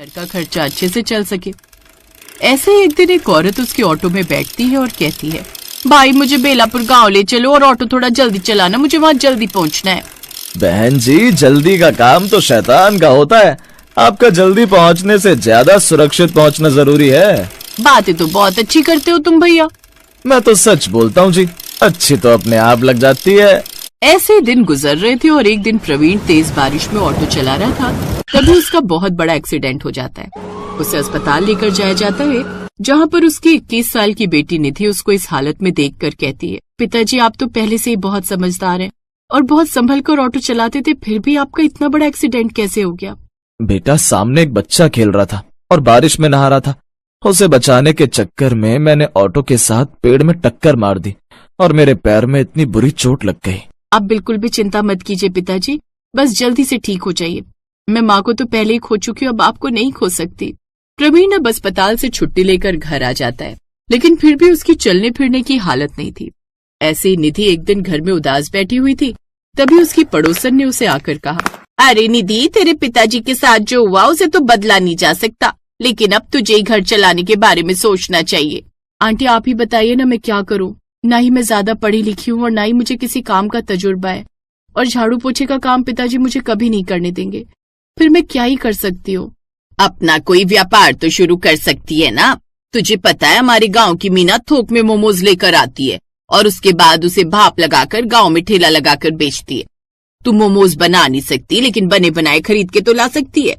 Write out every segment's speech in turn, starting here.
घर का खर्चा अच्छे से चल सके। ऐसे ही एक दिन एक औरत उसके ऑटो में बैठती है और कहती है, भाई मुझे बेलापुर गांव ले चलो और ऑटो थोड़ा जल्दी चलाना, मुझे वहाँ जल्दी पहुँचना है। बहन जी, जल्दी का काम तो शैतान का होता है। आपका जल्दी पहुंचने से ज्यादा सुरक्षित पहुंचना जरूरी है। बातें तो बहुत अच्छी करते हो तुम भैया। मैं तो सच बोलता हूँ जी, अच्छी तो अपने आप लग जाती है। ऐसे दिन गुजर रहे थे और एक दिन प्रवीण तेज बारिश में ऑटो चला रहा था, तभी उसका बहुत बड़ा एक्सीडेंट हो जाता है। उसे अस्पताल लेकर जाया जाता है, जहाँ पर उसकी 21 साल की बेटी निधि उसको इस हालत में देखकर कहती है, पिताजी आप तो पहले से ही बहुत समझदार हैं और बहुत संभल कर ऑटो चलाते थे, फिर भी आपका इतना बड़ा एक्सीडेंट कैसे हो गया? बेटा, सामने एक बच्चा खेल रहा था और बारिश में नहा रहा था। उसे बचाने के चक्कर में मैंने ऑटो के साथ पेड़ में टक्कर मार दी और मेरे पैर में इतनी बुरी चोट लग गई। आप बिल्कुल भी चिंता मत कीजिए पिताजी, बस जल्दी से ठीक हो जाइए। मैं माँ को तो पहले ही खो चुकी हूँ, अब आपको नहीं खो सकती। प्रवीण अब अस्पताल से छुट्टी लेकर घर आ जाता है, लेकिन फिर भी उसकी चलने फिरने की हालत नहीं थी। ऐसे ही निधि एक दिन घर में उदास बैठी हुई थी, तभी उसकी पड़ोसन ने उसे आकर कहा, अरे निधि, तेरे पिताजी के साथ जो हुआ उसे तो बदला नहीं जा सकता, लेकिन अब तुझे घर चलाने के बारे में सोचना चाहिए। आंटी आप ही बताइए ना, मैं क्या करूँ? ना ही मैं ज्यादा पढ़ी लिखी हूँ और ना ही मुझे किसी काम का तजुर्बा है, और झाड़ू पोछे का काम पिताजी मुझे कभी नहीं करने देंगे। फिर मैं क्या ही कर सकती हूँ? अपना कोई व्यापार तो शुरू कर सकती है ना। तुझे पता है हमारे गांव की मीना थोक में मोमोज लेकर आती है और उसके बाद उसे भाप लगाकर गांव में ठेला लगाकर बेचती है। तू मोमोज बना नहीं सकती, लेकिन बने बनाए खरीद के तो ला सकती है।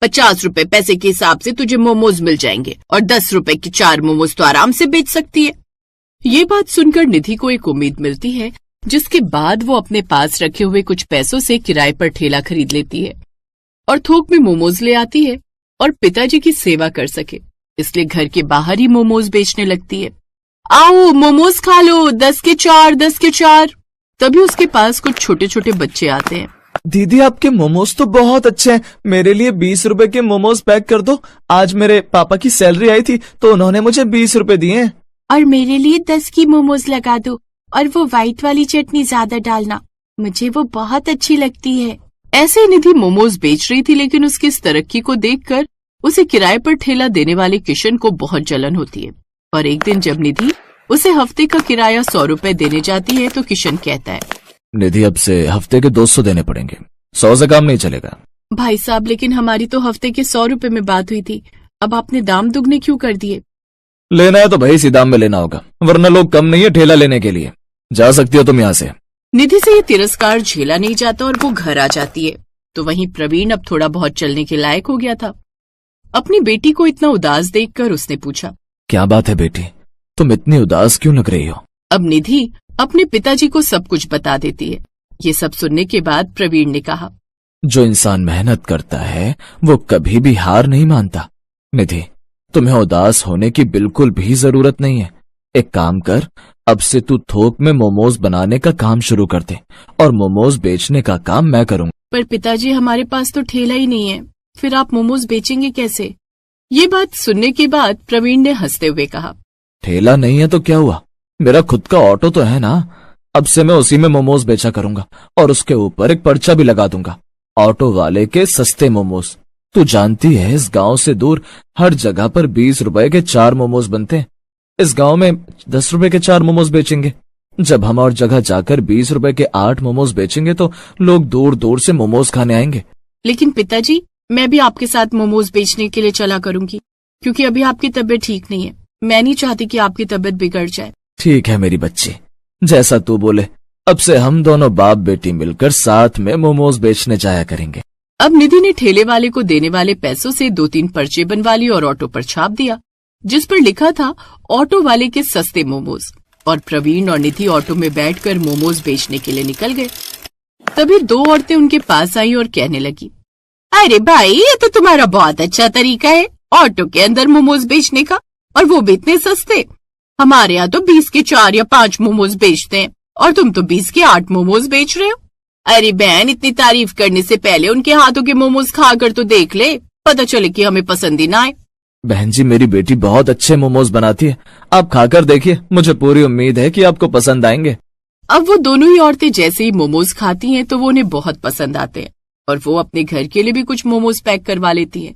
50 रुपए पैसे के हिसाब से तुझे मोमोज मिल जाएंगे और 10 रुपए की 4 मोमोज तो आराम से बेच सकती है। ये बात सुनकर निधि को एक उम्मीद मिलती है, जिसके बाद वो अपने पास रखे हुए कुछ पैसों से किराए पर ठेला खरीद लेती है और थोक में मोमोज ले आती है और पिताजी की सेवा कर सके, इसलिए घर के बाहर ही मोमोज बेचने लगती है। आओ मोमोज खा लो, 10 के 4, 10 के 4। तभी उसके पास कुछ छोटे छोटे बच्चे आते हैं। दीदी, आपके मोमोज तो बहुत अच्छे हैं, मेरे लिए 20 रुपए के मोमोज पैक कर दो। आज मेरे पापा की सैलरी आई थी तो उन्होंने मुझे 20 रुपए दिए। और मेरे लिए 10 की मोमोज लगा दो, और वो व्हाइट वाली चटनी ज्यादा डालना, मुझे वो बहुत अच्छी लगती है। ऐसे निधि मोमोज बेच रही थी, लेकिन उसकी इस तरक्की को देखकर उसे किराए पर ठेला देने वाले किशन को बहुत जलन होती है। और एक दिन जब निधि उसे हफ्ते का किराया 100 रुपए देने जाती है तो किशन कहता है, निधि अब से हफ्ते के 200 देने पड़ेंगे, 100 से काम नहीं चलेगा। भाई साहब, लेकिन हमारी तो हफ्ते के 100 रुपए में बात हुई थी, अब आपने दाम दुगने क्यों कर दिए? लेना है तो भाई इसी दाम में लेना होगा, वरना लोग कम नहीं है ठेला लेने के लिए। जा सकती हो तुम यहाँ से। निधि से ये तिरस्कार झेला नहीं जाता और वो घर आ जाती है। तो वहीं प्रवीण अब थोड़ा बहुत चलने के लायक हो गया था। अपनी बेटी को इतना उदास देखकर उसने पूछा, क्या बात है बेटी, तुम इतनी उदास क्यों लग रही हो? अब निधि अपने पिताजी को सब कुछ बता देती है। ये सब सुनने के बाद प्रवीण ने कहा, जो इंसान मेहनत करता है वो कभी भी हार नहीं मानता। निधि, तुम्हें उदास होने की बिल्कुल भी जरूरत नहीं है। एक काम कर, अब से तू थोक में मोमोज बनाने का काम शुरू कर दे और मोमोज बेचने का काम मैं करूंगा। पर पिताजी, हमारे पास तो ठेला ही नहीं है, फिर आप मोमोज बेचेंगे कैसे? ये बात सुनने के बाद प्रवीण ने हंसते हुए कहा, ठेला नहीं है तो क्या हुआ, मेरा खुद का ऑटो तो है ना। अब से मैं उसी में मोमोज बेचा करूंगा और उसके ऊपर एक पर्चा भी लगा दूंगा, ऑटो वाले के सस्ते मोमोज। तू जानती है इस गांव से दूर हर जगह पर 20 रुपए के 4 मोमोज बनते हैं। इस गांव में 10 रुपए के 4 मोमोज बेचेंगे। जब हम और जगह जाकर 20 रुपए के 8 मोमोज बेचेंगे तो लोग दूर दूर से मोमोज खाने आएंगे। लेकिन पिताजी, मैं भी आपके साथ मोमोज बेचने के लिए चला करूंगी, क्योंकि अभी आपकी तबीयत ठीक नहीं है। मैं नहीं चाहती कि आपकी तबीयत बिगड़ जाए। ठीक है मेरी बच्ची, जैसा तू बोले। अब से हम दोनों बाप बेटी मिलकर साथ में मोमोज बेचने जाया करेंगे। अब निधि ने ठेले वाले को देने वाले पैसों से 2-3 पर्चे बनवा लिए और ऑटो पर छाप दिया, जिस पर लिखा था ऑटो वाले के सस्ते मोमोज। और प्रवीण और निधि ऑटो में बैठकर मोमोज बेचने के लिए निकल गए। तभी 2 औरतें उनके पास आई और कहने लगी, अरे भाई, ये तो तुम्हारा बहुत अच्छा तरीका है ऑटो के अंदर मोमोज बेचने का, और वो भी इतने सस्ते। हमारे यहाँ तो 20 के 4 या 5 मोमोज बेचते हैं और तुम तो 20 के 8 मोमोज बेच रहे हो। अरे बहन, इतनी तारीफ करने से पहले उनके हाथों के मोमोज खाकर तो देख ले, पता चले कि हमें पसंद ही ना आए। बहन जी, मेरी बेटी बहुत अच्छे मोमोज बनाती है, आप खाकर देखिए, मुझे पूरी उम्मीद है कि आपको पसंद आएंगे। अब वो दोनों ही औरतें जैसे ही मोमोज खाती हैं तो वो उन्हें बहुत पसंद आते हैं और वो अपने घर के लिए भी कुछ मोमोज पैक करवा लेती हैं।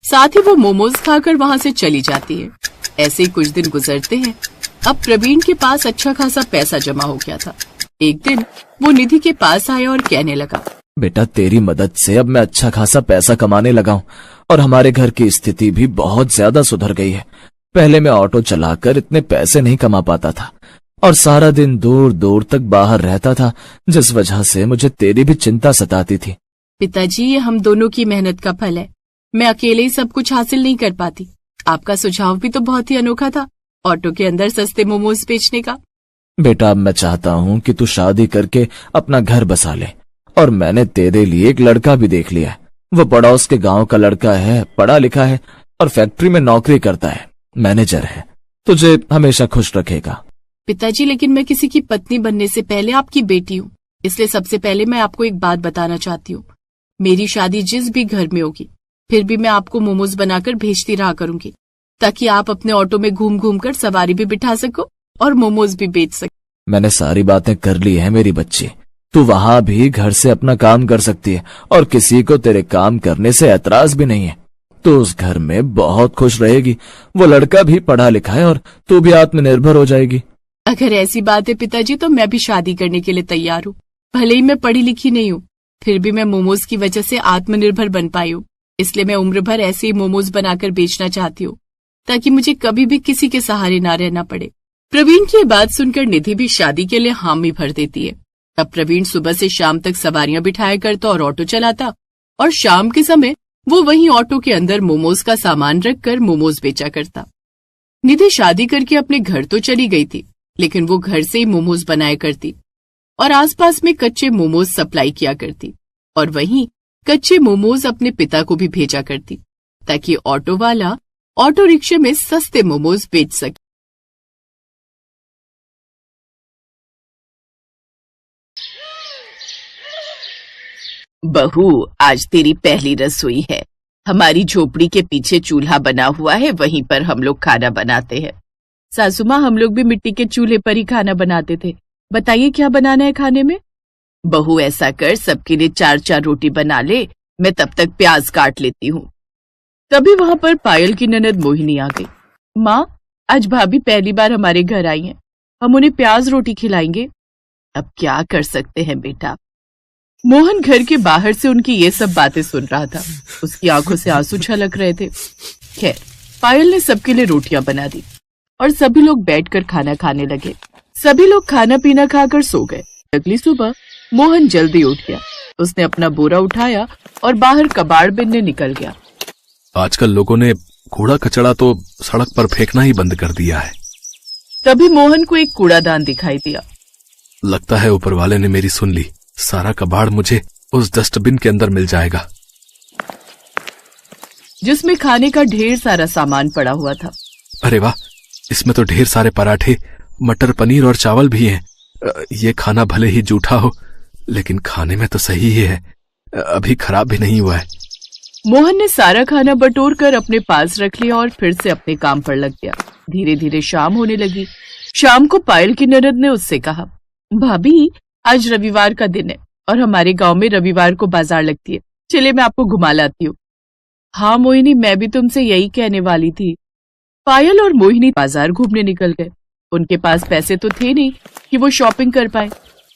साथ ही वो मोमोज खाकर वहाँ से चली जाती है। ऐसे ही कुछ दिन गुजरते हैं। अब प्रवीण के पास अच्छा खासा पैसा जमा हो गया था। एक दिन वो निधि के पास आया और कहने लगा, बेटा तेरी मदद से अब मैं अच्छा खासा पैसा कमाने लगा हूँ और हमारे घर की स्थिति भी बहुत ज्यादा सुधर गई है। पहले मैं ऑटो चलाकर इतने पैसे नहीं कमा पाता था और सारा दिन दूर दूर तक बाहर रहता था, जिस वजह से मुझे तेरी भी चिंता सताती थी। पिताजी, ये हम दोनों की मेहनत का फल है। मैं अकेले ही सब कुछ हासिल नहीं कर पाती। आपका सुझाव भी तो बहुत ही अनोखा था, ऑटो के अंदर सस्ते मोमोज बेचने का। बेटा अब मैं चाहता हूँ कि तू शादी करके अपना घर बसा ले और मैंने तेरे लिए एक लड़का भी देख लिया है। वो पड़ोस के गांव का लड़का है, पढ़ा लिखा है और फैक्ट्री में नौकरी करता है, मैनेजर है। तुझे हमेशा खुश रखेगा। पिताजी, लेकिन मैं किसी की पत्नी बनने से पहले आपकी बेटी हूँ, इसलिए सबसे पहले मैं आपको एक बात बताना चाहती हूँ। मेरी शादी जिस भी घर में होगी, फिर भी मैं आपको मोमोज बनाकर भेजती रहा करूंगी, ताकि आप अपने ऑटो में घूम घूम कर सवारी भी बिठा सको और मोमोज भी बेच सको। मैंने सारी बातें कर ली है मेरी बच्ची। तू वहां भी घर से अपना काम कर सकती है और किसी को तेरे काम करने से ऐतराज भी नहीं है। तू उस घर में बहुत खुश रहेगी। वो लड़का भी पढ़ा लिखा है और तू भी आत्मनिर्भर हो जाएगी। अगर ऐसी बात है पिताजी, तो मैं भी शादी करने के लिए तैयार हूँ। भले ही मैं पढ़ी लिखी नहीं हूँ, फिर भी मैं मोमोज की वजह से आत्मनिर्भर बन पाई हूँ। इसलिए मैं उम्र भर ऐसे ही मोमोज बनाकर बेचना चाहती हूँ, ताकि मुझे कभी भी किसी के सहारे ना रहना पड़े। प्रवीण की बात सुनकर निधि भी शादी के लिए हामी भर देती है। अब प्रवीण सुबह से शाम तक सवारियां बिठाया करता और ऑटो चलाता, और शाम के समय वो वहीं ऑटो के अंदर मोमोज का सामान रखकर मोमोज बेचा करता। निधि शादी करके अपने घर तो चली गई थी, लेकिन वो घर से ही मोमोज बनाया करती और आसपास में कच्चे मोमोज सप्लाई किया करती, और वहीं कच्चे मोमोज अपने पिता को भी भेजा करती, ताकि ऑटो वाला ऑटो रिक्शे में सस्ते मोमोज बेच सके। बहू, आज तेरी पहली रसोई है। हमारी झोपड़ी के पीछे चूल्हा बना हुआ है, वहीं पर हम लोग खाना बनाते हैं। सासू माँ, हम लोग भी मिट्टी के चूल्हे पर ही खाना बनाते थे। बताइए क्या बनाना है खाने में? बहू, ऐसा कर, सबके लिए 4-4 रोटी बना ले, मैं तब तक प्याज काट लेती हूँ। तभी वहां पर पायल की ननद मोहिनी आ गई। माँ, आज भाभी पहली बार हमारे घर आई हैं, हम उन्हें प्याज रोटी खिलाएंगे। अब क्या कर सकते हैं बेटा। मोहन घर के बाहर से उनकी ये सब बातें सुन रहा था। उसकी आंखों से आंसू छलक रहे थे। खैर, पायल ने सबके लिए रोटियां बना दी और सभी लोग बैठकर खाना खाने लगे। सभी लोग खाना पीना खाकर सो गए। अगली सुबह मोहन जल्दी उठ गया। उसने अपना बोरा उठाया और बाहर कबाड़ बिनने निकल गया। आजकल लोगों ने कूड़ा कचड़ा तो सड़क पर फेंकना ही बंद कर दिया है। तभी मोहन को एक कूड़ादान दिखाई दिया। लगता है ऊपर वाले ने मेरी सुन ली। सारा कबाड़ मुझे उस डस्टबिन के अंदर मिल जाएगा, जिसमें खाने का ढेर सारा सामान पड़ा हुआ था। अरे वाह, इसमें तो ढेर सारे पराठे, मटर पनीर और चावल भी हैं। ये खाना भले ही जूठा हो, लेकिन खाने में तो सही ही है, अभी खराब भी नहीं हुआ है। मोहन ने सारा खाना बटोर कर अपने पास रख लिया और फिर से अपने काम पर लग गया। धीरे धीरे शाम होने लगी। शाम को पायल की ननद ने उससे कहा, भाभी, आज रविवार का दिन है और हमारे गांव में रविवार को बाजार लगती है, चलिए मैं आपको घुमा लाती हूँ। हाँ मोहिनी, मैं भी तुमसे यही कहने वाली थी। पायल और मोहिनी बाजार घूमने निकल गए। उनके पास पैसे तो थे नहीं कि वो शॉपिंग कर पाए।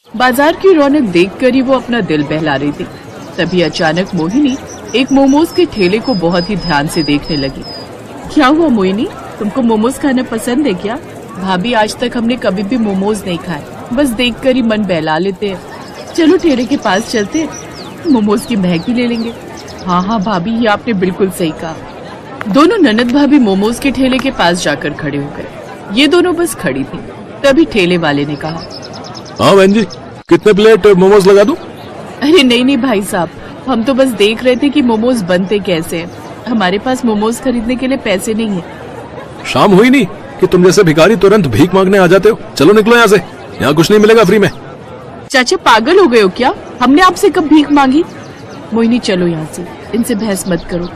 बाजार की रौनक देखकर ही वो अपना दिल बहला रही थी। तभी अचानक मोहिनी एक मोमोज के ठेले को बहुत ही ध्यान से देखने लगी। क्या हुआ मोहिनी, तुमको मोमोज खाना पसंद है क्या? भाभी, आज तक हमने कभी भी मोमोज नहीं खाए, बस देखकर ही मन बहला लेते हैं। चलो ठेले के पास चलते हैं, मोमोज की महक ही ले लेंगे। हाँ हाँ भाभी, ये आपने बिल्कुल सही कहा। दोनों ननद भाभी मोमोज के ठेले के पास जाकर खड़े हो गए। ये दोनों बस खड़ी थी। तभी ठेले वाले ने कहा, हाँ बहन जी, कितने प्लेट मोमोज लगा दूं? अरे नहीं नहीं भाई साहब, हम तो बस देख रहे थे कि मोमोज बनते कैसे हैं। हमारे पास मोमोज खरीदने के लिए पैसे नहीं है। शाम हुई नहीं कि तुम जैसे भिखारी तुरंत भीख मांगने आ जाते हो। चलो निकलो यहाँ से, यहाँ कुछ नहीं मिलेगा फ्री में। चाचा पागल हो गए हो क्या? हमने आपसे कब भीख मांगी? मोहिनी चलो यहाँ से, इनसे बहस मत करो।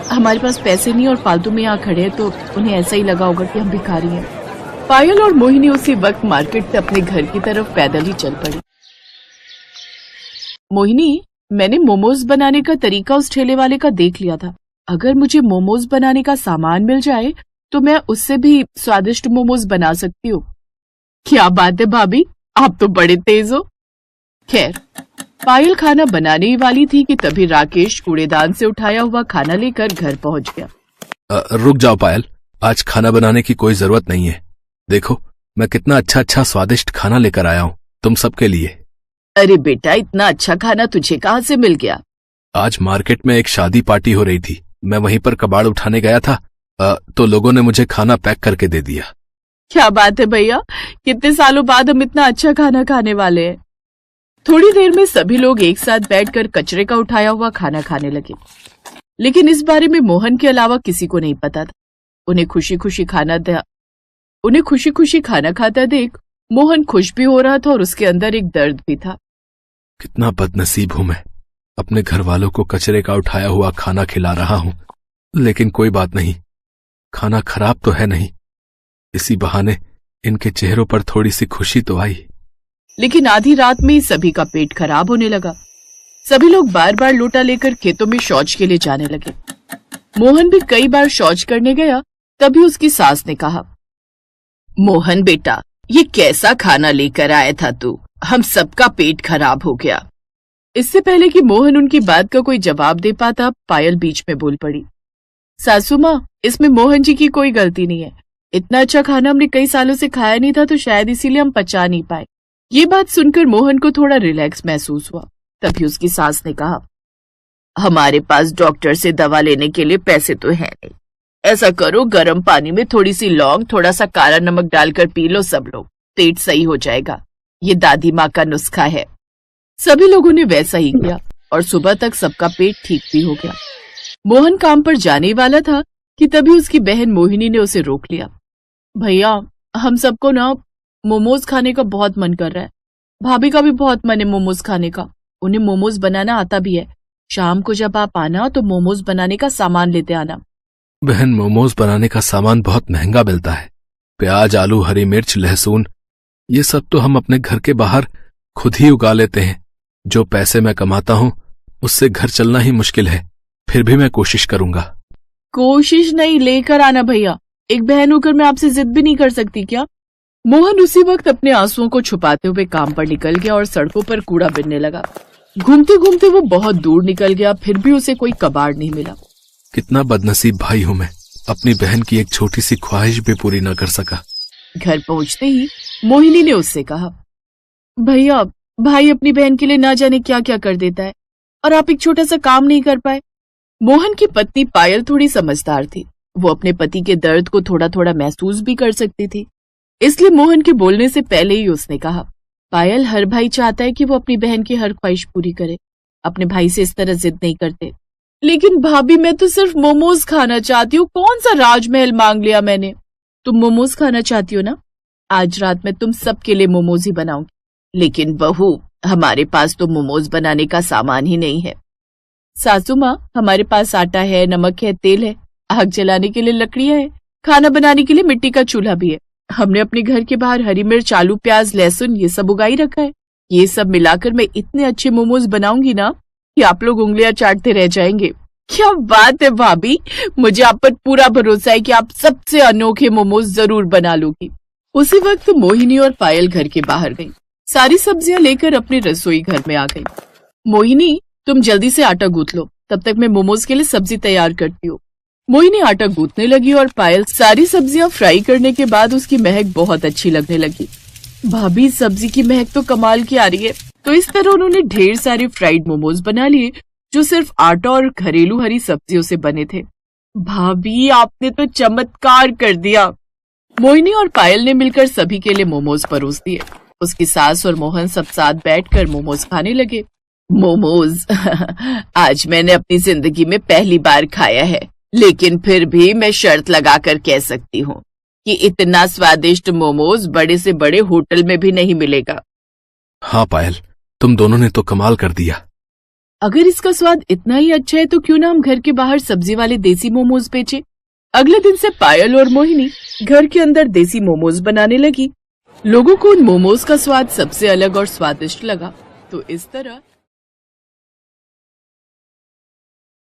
हमारे पास पैसे नहीं और फालतू में यहाँ खड़े हैं, तो उन्हें ऐसा ही लगा होगा कि हम भिखारी हैं। पायल और मोहिनी उसी वक्त मार्केट से अपने घर की तरफ पैदल ही चल पड़ी। मोहिनी, मैंने मोमोज बनाने का तरीका उस ठेले वाले का देख लिया था। अगर मुझे मोमोज बनाने का सामान मिल जाए तो मैं उससे भी स्वादिष्ट मोमोज बना सकती हूँ। क्या बात है भाभी, आप तो बड़े तेज हो। खैर, पायल खाना बनाने ही वाली थी कि तभी राकेश कूड़ेदान से उठाया हुआ खाना लेकर घर पहुंच गया। रुक जाओ पायल, आज खाना बनाने की कोई जरूरत नहीं है। देखो मैं कितना अच्छा स्वादिष्ट खाना लेकर आया हूँ तुम सबके लिए। अरे बेटा, इतना अच्छा खाना तुझे कहाँ से मिल गया? आज मार्केट में एक शादी पार्टी हो रही थी, मैं वहीं पर कबाड़ उठाने गया था, तो लोगों ने मुझे खाना पैक करके दे दिया। क्या बात है भैया, कितने सालों बाद हम इतना अच्छा खाना खाने वाले हैं। थोड़ी देर में सभी लोग एक साथ बैठकर कचरे का उठाया हुआ खाना खाने लगे, लेकिन इस बारे में मोहन के अलावा किसी को नहीं पता था। उन्हें खुशी खुशी खाना खाता देख मोहन खुश भी हो रहा था और उसके अंदर एक दर्द भी था। कितना बदनसीब हूं मैं, अपने घर वालों को कचरे का उठाया हुआ खाना खिला रहा हूं, लेकिन कोई बात नहीं, खाना खराब तो है नहीं। इसी बहाने इनके चेहरों पर थोड़ी सी खुशी तो आई। लेकिन आधी रात में ही सभी का पेट खराब होने लगा। सभी लोग बार बार लोटा लेकर खेतों में शौच के लिए जाने लगे। मोहन भी कई बार शौच करने गया, तभी उसकी सास ने कहा, मोहन बेटा, ये कैसा खाना लेकर आया था तू, हम सबका पेट खराब हो गया। इससे पहले कि मोहन उनकी बात का कोई जवाब दे पाता, पायल बीच में बोल पड़ी, सासू माँ, इसमें मोहन जी की कोई गलती नहीं है। इतना अच्छा खाना हमने कई सालों से खाया नहीं था, तो शायद इसीलिए हम पचा नहीं पाए। ये बात सुनकर मोहन को थोड़ा रिलैक्स महसूस हुआ। तभी उसकी सास ने कहा, हमारे पास डॉक्टर से दवा लेने के लिए पैसे तो है नहीं, ऐसा करो गर्म पानी में थोड़ी सी लौंग, थोड़ा सा काला नमक डालकर पी लो सब लोग, पेट सही हो जाएगा। ये दादी माँ का नुस्खा है। सभी लोगों ने वैसा ही किया और सुबह तक सबका पेट ठीक भी हो गया। मोहन काम पर जाने वाला था कि तभी उसकी बहन मोहिनी ने उसे रोक लिया। भैया, हम सबको ना मोमोज खाने का बहुत मन कर रहा है। भाभी का भी बहुत मन है मोमोज खाने का। उन्हें मोमोज बनाना आता भी है। शाम को जब आप आना तो मोमोज बनाने का सामान लेते आना। बहन, मोमोज बनाने का सामान बहुत महंगा मिलता है। प्याज, आलू, हरी मिर्च, लहसुन, ये सब तो हम अपने घर के बाहर खुद ही उगा लेते हैं। जो पैसे मैं कमाता हूँ उससे घर चलना ही मुश्किल है, फिर भी मैं कोशिश करूंगा। कोशिश नहीं, लेकर आना भैया। एक बहन होकर मैं आपसे जिद भी नहीं कर सकती क्या? मोहन उसी वक्त अपने आंसुओं को छुपाते हुए काम पर निकल गया और सड़कों पर कूड़ा बिनने लगा। घूमते घूमते वो बहुत दूर निकल गया, फिर भी उसे कोई कबाड़ नहीं मिला। कितना बदनसीब भाई हूं मैं, अपनी बहन की एक छोटी सी ख्वाहिश भी पूरी न कर सका। घर पहुंचते ही मोहिनी ने उससे कहा, भैया, भाई अपनी बहन के लिए ना जाने क्या क्या कर देता है और आप एक छोटा सा काम नहीं कर पाए। मोहन की पत्नी पायल थोड़ी समझदार थी। वो अपने पति के दर्द को थोड़ा थोड़ा महसूस भी कर सकती थी, इसलिए मोहन के बोलने से पहले ही उसने कहा, पायल, हर भाई चाहता है कि वो अपनी बहन की हर ख्वाहिश पूरी करे। अपने भाई से इस तरह जिद नहीं करते। लेकिन भाभी, मैं तो सिर्फ मोमोज खाना चाहती हूँ, कौन सा राजमहल मांग लिया मैंने। तुम मोमोज खाना चाहती हो ना? आज रात में तुम सबके लिए मोमोज ही बनाऊंगी। लेकिन बहू, हमारे पास तो मोमोज बनाने का सामान ही नहीं है। सासू माँ, हमारे पास आटा है, नमक है, तेल है, आग जलाने के लिए लकड़ियां है, खाना बनाने के लिए मिट्टी का चूल्हा भी है। हमने अपने घर के बाहर हरी मिर्च, आलू, प्याज, लहसुन ये सब उगाई रखा है। ये सब मिलाकर मैं इतने अच्छे मोमोज बनाऊंगी ना कि आप लोग उंगलियां चाटते रह जाएंगे। क्या बात है भाभी, मुझे आप पर पूरा भरोसा है कि आप सबसे अनोखे मोमोज जरूर बना लोगी। उसी वक्त मोहिनी और पायल घर के बाहर गई। सारी सब्जियां लेकर अपने रसोई घर में आ गई। मोहिनी, तुम जल्दी से आटा गूंथ लो, तब तक मैं मोमोज के लिए सब्जी तैयार करती हूँ। मोहिनी आटा गूंथने लगी और पायल सारी सब्जियां फ्राई करने के बाद उसकी महक बहुत अच्छी लगने लगी। भाभी, सब्जी की महक तो कमाल की आ रही है। तो इस तरह उन्होंने ढेर सारे फ्राइड मोमोज बना लिए जो सिर्फ आटा और घरेलू हरी सब्जियों से बने थे। भाभी, आपने तो चमत्कार कर दिया। मोहिनी और पायल ने मिलकर सभी के लिए मोमोज परोस दिए। उसकी सास और मोहन सब साथ बैठकर मोमोज खाने लगे। मोमोज आज मैंने अपनी जिंदगी में पहली बार खाया है, लेकिन फिर भी मैं शर्त लगाकर कह सकती हूँ कि इतना स्वादिष्ट मोमोज बड़े से बड़े होटल में भी नहीं मिलेगा। हाँ पायल, तुम दोनों ने तो कमाल कर दिया। अगर इसका स्वाद इतना ही अच्छा है तो क्यों ना हम घर के बाहर सब्जी वाले देसी मोमोज बेचे। अगले दिन से पायल और मोहिनी घर के अंदर देसी मोमोज बनाने लगी। लोगों को उन मोमोज का स्वाद सबसे अलग और स्वादिष्ट लगा। तो इस तरह